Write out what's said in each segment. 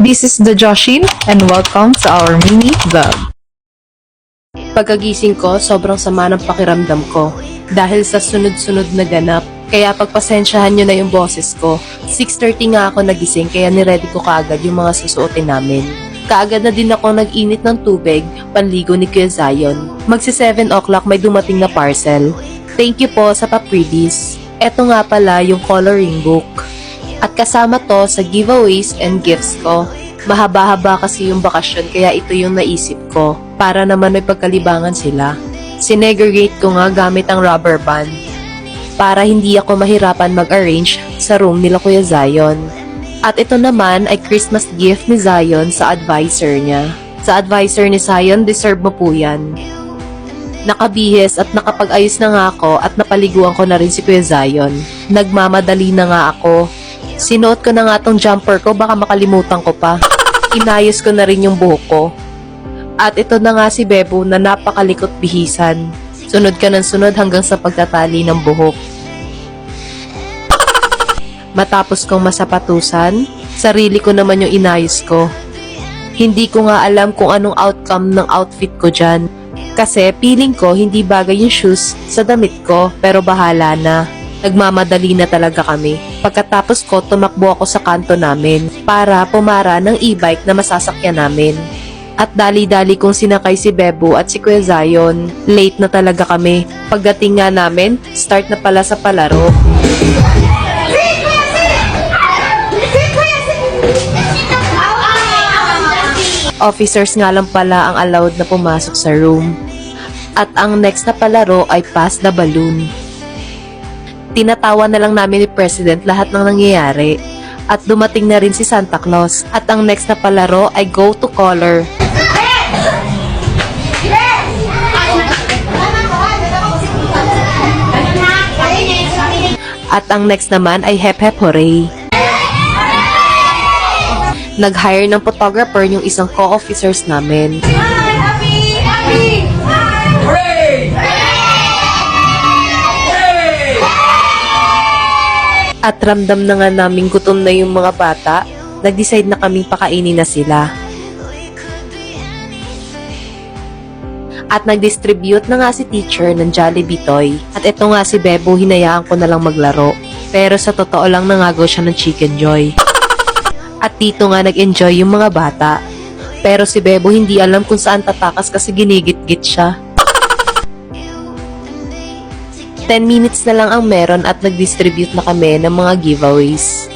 this is the Joshin and welcome to our mini vlog. Pagkagising ko, sobrang sama ng pakiramdam ko dahil sa sunod-sunod na ganap. Kaya pagpasensyahan nyo na yung boses ko. 6:30 nga ako nagising kaya niready ko kaagad yung mga susuotin namin. Kaagad na din ako nag-init ng tubig, panligo ni Kuya Zion. Magsi 7 o'clock may dumating na parcel. Thank you po sa pa-freebies. Eto nga pala yung coloring book. At kasama to sa giveaways and gifts ko. Mahaba-haba kasi yung bakasyon kaya ito yung naisip ko. Para naman may pagkalibangan sila. Sinegregate ko nga gamit ang rubber band. Para hindi ako mahirapan mag-arrange sa room nila Kuya Zion. At ito naman ay Christmas gift ni Zion sa advisor niya. Sa advisor ni Zion, deserve mo po yan. Nakabihis at nakapag-ayos na nga ako at napaliguan ko na rin si Kuya Zion. Nagmamadali na nga ako. Sinuot ko na nga tong jumper ko, baka makalimutan ko pa. Inayos ko na rin yung buhok ko. At ito na nga si Bebo na napakalikot bihisan. Sunod ka ng sunod hanggang sa pagtatali ng buhok. Matapos kong masapatusan, sarili ko naman yung inayos ko. Hindi ko nga alam kung anong outcome ng outfit ko dyan. Kasi feeling ko hindi bagay yung shoes sa damit ko, pero bahala na. Nagmamadali na talaga kami. Pagkatapos ko, tumakbo ako sa kanto namin para pumara ng e-bike na masasakyan namin. At dali-dali kong sinakay si Bebo at si Kuya Zion. Late na talaga kami. Pagdating nga namin, start na pala sa palaro. Officers nga lang pala ang allowed na pumasok sa room. At ang next na palaro ay Pass the Balloon. Tinatawa na lang namin ni President lahat ng nangyayari. At dumating na rin si Santa Claus. At ang next na palaro ay Go to Color. At ang next naman ay Hep Hep Hooray. Nag-hire ng photographer yung isang co-officers namin. At ramdam na nga namin gutom na yung mga bata, nag-decide na kaming pakainin na sila. At nag-distribute na nga si teacher ng Jollibee toy. At ito nga si Bebo, hinayaan ko na lang maglaro. Pero sa totoo lang nangagaw siya ng Chicken Joy. At dito nga nag-enjoy yung mga bata. Pero si Bebo hindi alam kung saan tatakas kasi ginigit-git siya. 10 minutes na lang ang meron at nag-distribute na kami ng mga giveaways.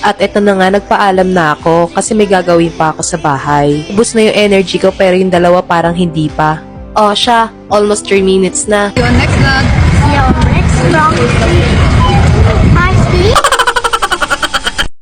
At eto na nga, nagpaalam na ako kasi may gagawin pa ako sa bahay. Ubus na yung energy ko pero yung dalawa parang hindi pa. Oh siya, almost 3 minutes na. See you next vlog. See you next vlog.